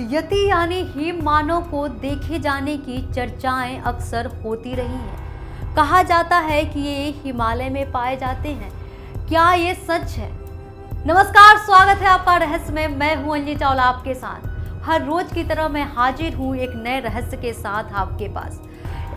यति यानी हिममानव को देखे जाने की चर्चाएं अक्सर होती रही हैं। कहा जाता है कि ये हिमालय में पाए जाते हैं। क्या ये सच है? नमस्कार, स्वागत है आपका रहस्य में। मैं हूं अंजी चावला आपके साथ। हर रोज की तरह मैं हाजिर हूं एक नए रहस्य के साथ आपके पास।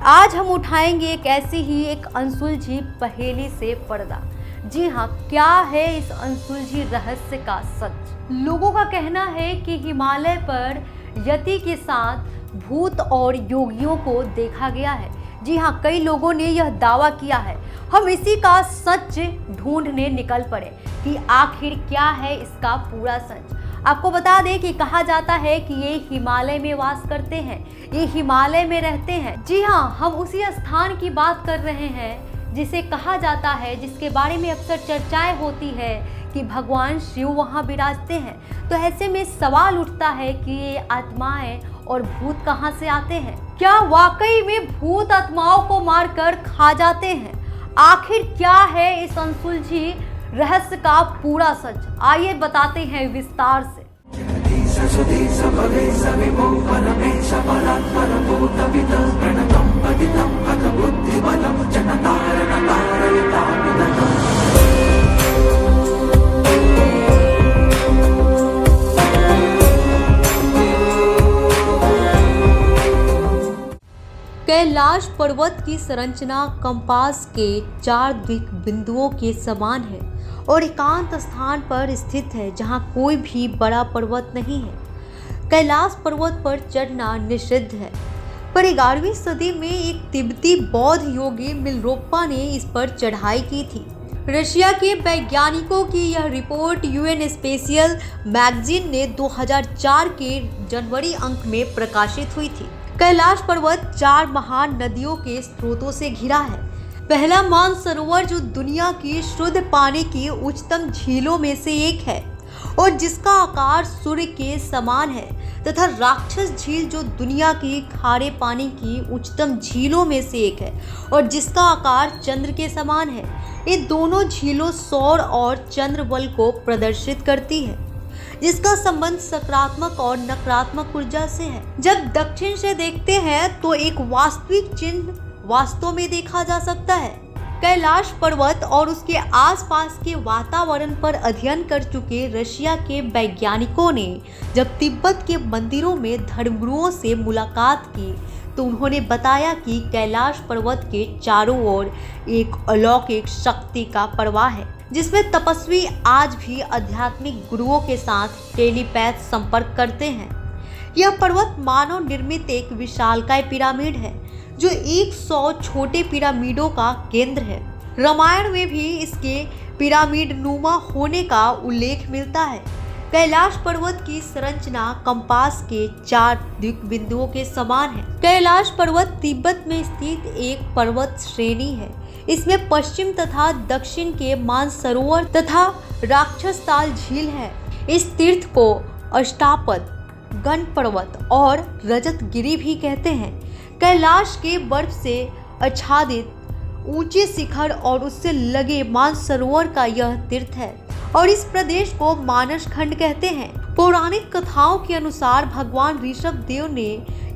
आज हम उठाएंगे एक ऐसी ही एक अनसुलझी पहेली से पर्दा। जी हाँ, क्या है इस अनसुलझी रहस्य का सच? लोगों का कहना है कि हिमालय पर यति के साथ भूत और योगियों को देखा गया है। जी हाँ, कई लोगों ने यह दावा किया है। हम इसी का सच ढूंढने निकल पड़े कि आखिर क्या है इसका पूरा सच। आपको बता दें कि कहा जाता है कि ये हिमालय में वास करते हैं, ये हिमालय में रहते हैं। जी हाँ, हम उसी स्थान की बात कर रहे हैं जिसे कहा जाता है, जिसके बारे में अक्सर चर्चाएं होती है कि भगवान शिव वहाँ विराजते हैं। तो ऐसे में सवाल उठता है कि ये आत्माएं और भूत कहाँ से आते हैं? क्या वाकई में भूत आत्माओं को मारकर खा जाते हैं? आखिर क्या है इस अनसुलझी रहस्य का पूरा सच? आइए बताते हैं विस्तार से। कैलाश पर्वत की संरचना कंपास के 4 दिक बिंदुओं के समान है और एकांत स्थान पर स्थित है जहां कोई भी बड़ा पर्वत नहीं है। कैलाश पर्वत पर चढ़ना निषिद्ध है, पर 11वीं सदी में एक तिब्बती बौद्ध योगी मिलरोप्पा ने इस पर चढ़ाई की थी। रशिया के वैज्ञानिकों की यह रिपोर्ट यूएन स्पेशियल मैगजीन ने 2004 के जनवरी अंक में प्रकाशित हुई थी। कैलाश पर्वत 4 महान नदियों के स्रोतों से घिरा है। पहला मानसरोवर जो दुनिया की शुद्ध पानी की उच्चतम झीलों में से एक है और जिसका आकार सूर्य के समान है, तथा राक्षस झील जो दुनिया की खारे पानी की उच्चतम झीलों में से एक है और जिसका आकार चंद्र के समान है। ये दोनों झीलों सौर और चंद्र बल को प्रदर्शित करती है, जिसका संबंध सकारात्मक और नकारात्मक ऊर्जा से है। जब दक्षिण से देखते हैं तो एक वास्तविक चिन्ह वास्तव में देखा जा सकता है। कैलाश पर्वत और उसके आसपास के वातावरण पर अध्ययन कर चुके रशिया के वैज्ञानिकों ने जब तिब्बत के मंदिरों में धर्मगुरुओं से मुलाकात की तो उन्होंने बताया कि कैलाश पर्वत के चारों ओर एक अलौकिक शक्ति का प्रवाह है, जिसमें तपस्वी आज भी आध्यात्मिक गुरुओं के साथ टेलीपैथ संपर्क करते हैं। यह पर्वत मानव निर्मित एक विशालकाय पिरामिड है जो 100 छोटे पिरामिडों का केंद्र है। रामायण में भी इसके पिरामिड नुमा होने का उल्लेख मिलता है। कैलाश पर्वत की संरचना कंपास के 4 दिक बिंदुओं के समान है। कैलाश पर्वत तिब्बत में स्थित एक पर्वत श्रेणी है। इसमें पश्चिम तथा दक्षिण के मानसरोवर तथा राक्षसताल झील है। इस तीर्थ को अष्टापद, गण पर्वत और रजत गिरी भी कहते हैं। कैलाश के बर्फ से आच्छादित ऊंचे शिखर और उससे लगे मानसरोवर का यह तीर्थ है और इस प्रदेश को मानस खंड कहते हैं। पौराणिक कथाओं के अनुसार भगवान ऋषभ देव ने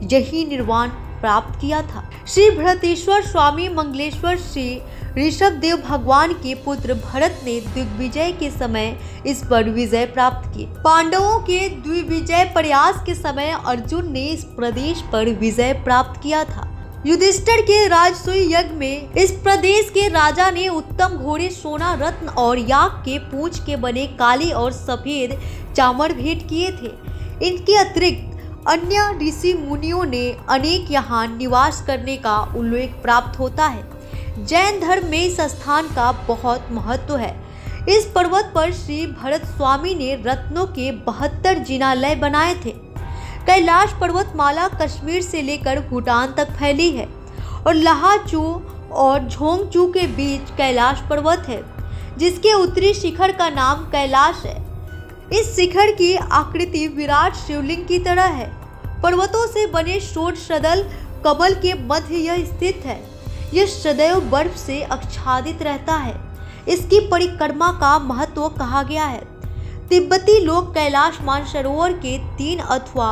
यही निर्वाण प्राप्त किया था। श्री भरतेश्वर स्वामी मंगलेश्वर श्री ऋषभ देव भगवान के पुत्र भरत ने दिग्विजय के समय इस पर विजय प्राप्त की। पांडवों के दिग्विजय प्रयास के समय अर्जुन ने इस प्रदेश पर विजय प्राप्त किया था। युधिष्ठिर के राजसूय यज्ञ में इस प्रदेश के राजा ने उत्तम घोड़े, सोना, रत्न और याक के पूंछ के बने काले और सफेद चामर भेंट किए थे। इनके अतिरिक्त अन्य ऋषि मुनियों ने अनेक यहाँ निवास करने का उल्लेख प्राप्त होता है। जैन धर्म में इस स्थान का बहुत महत्व है। इस पर्वत पर श्री भरत स्वामी ने रत्नों के 72 जिनालय बनाए थे। कैलाश पर्वतमाला कश्मीर से लेकर भूटान तक फैली है और लाहाचू और झोंगचू के बीच कैलाश पर्वत है, जिसके उत्तरी शिखर का नाम कैलाश है। इस शिखर की आकृति विराट शिवलिंग की तरह है। पर्वतों से बने शोध सदल कमल के मध्य यह स्थित है। यह सदैव बर्फ से आच्छादित रहता है। इसकी परिक्रमा का महत्व कहा गया है। तिब्बती लोग कैलाश मानसरोवर के 3 अथवा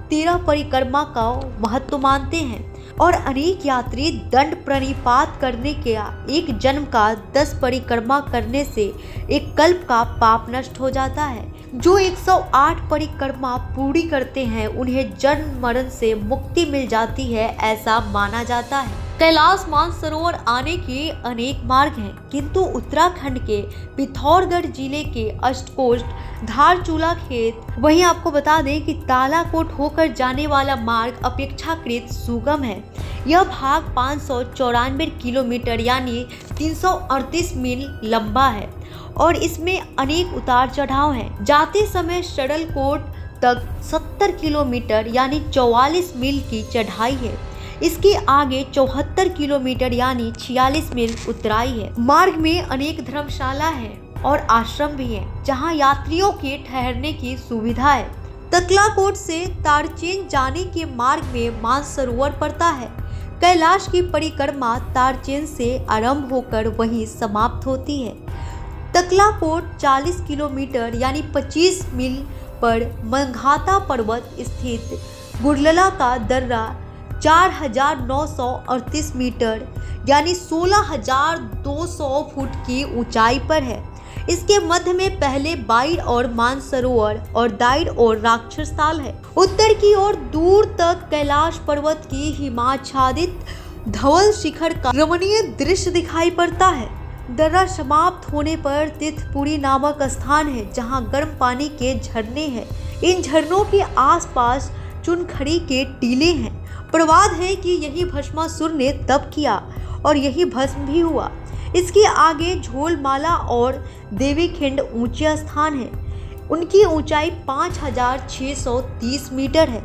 13 परिक्रमा का महत्व मानते हैं और अनेक यात्री दंड प्रणिपात करने के एक जन्म का 10 परिक्रमा करने से एक कल्प का पाप नष्ट हो जाता है। जो 108 परिक्रमा पूरी करते हैं उन्हें जन्म मरण से मुक्ति मिल जाती है, ऐसा माना जाता है। कैलाश मानसरोवर आने के अनेक मार्ग हैं, किंतु उत्तराखंड के पिथौरागढ़ जिले के अष्टकोट धारचूला खेत, वहीं आपको बता दें कि तालाकोट होकर जाने वाला मार्ग अपेक्षाकृत सुगम है। यह भाग 594 किलोमीटर यानी 338 मील लंबा है और इसमें अनेक उतार चढ़ाव हैं। जाते समय शरलकोट तक 70 किलोमीटर यानी 44 मील की चढ़ाई है। इसके आगे 74 किलोमीटर यानी 46 मील उतराई है। मार्ग में अनेक धर्मशाला है और आश्रम भी है, जहां यात्रियों के ठहरने की सुविधा है। तकलाकोट से तारचेन जाने के मार्ग में मानसरोवर पड़ता है। कैलाश की परिक्रमा तारचेन से आरंभ होकर वहीं समाप्त होती है। तकलाकोट 40 किलोमीटर यानी 25 मील पर मंघाता पर्वत स्थित गुड़लला का दर्रा 4,938 मीटर यानी 16,200 फुट की ऊंचाई पर है। इसके मध्य में पहले बाइर और मानसरोवर और दाइर और राक्षसताल है। उत्तर की ओर दूर तक कैलाश पर्वत की हिमाच्छादित धवल शिखर का रमणीय दृश्य दिखाई पड़ता है। दर्रा समाप्त होने पर तीर्थपुरी नामक स्थान है, जहां गर्म पानी के झरने हैं। इन झरनों के आसपास चुनखड़ी के टीले हैं। प्रवाद है कि यही भस्मासुर ने तप किया और यही भस्म भी हुआ। इसके आगे झोलमाला और देवीखिंड ऊंचे स्थान है। उनकी ऊंचाई 5,630 मीटर है।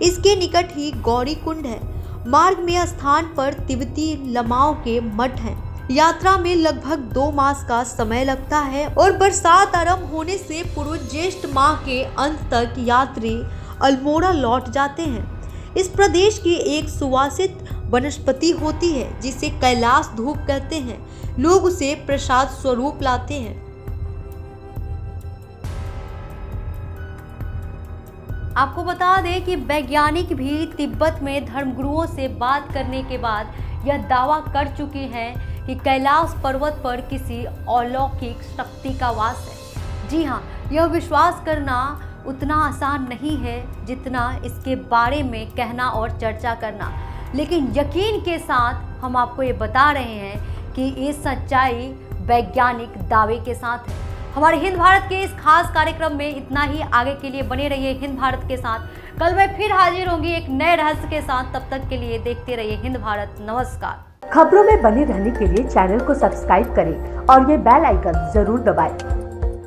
इसके निकट ही गौरी कुंड है। मार्ग में स्थान पर तिब्बती लमाओं के मठ हैं। यात्रा में लगभग 2 मास का समय लगता है और बरसात आरंभ होने से पूर्व ज्येष्ठ माह के अंत तक यात्री अल्मोड़ा लौट जाते हैं। इस प्रदेश की एक सुवासित वनस्पति होती है जिसे कैलाश धूप कहते हैं। लोग उसे प्रसाद स्वरूप लाते हैं। आपको बता दें कि वैज्ञानिक भी तिब्बत में धर्मगुरुओं से बात करने के बाद यह दावा कर चुके हैं कि कैलाश पर्वत पर किसी अलौकिक शक्ति का वास है। जी हाँ, यह विश्वास करना उतना आसान नहीं है जितना इसके बारे में कहना और चर्चा करना, लेकिन यकीन के साथ हम आपको ये बता रहे हैं कि ये सच्चाई वैज्ञानिक दावे के साथ है। हमारे हिंद भारत के इस खास कार्यक्रम में इतना ही। आगे के लिए बने रहिए हिंद भारत के साथ। कल मैं फिर हाजिर होंगी एक नए रहस्य के साथ। तब तक के लिए देखते रहिए हिंद भारत। नमस्कार। खबरों में बने रहने के लिए चैनल को सब्सक्राइब करें और ये बेल आइकन जरूर दबाएं।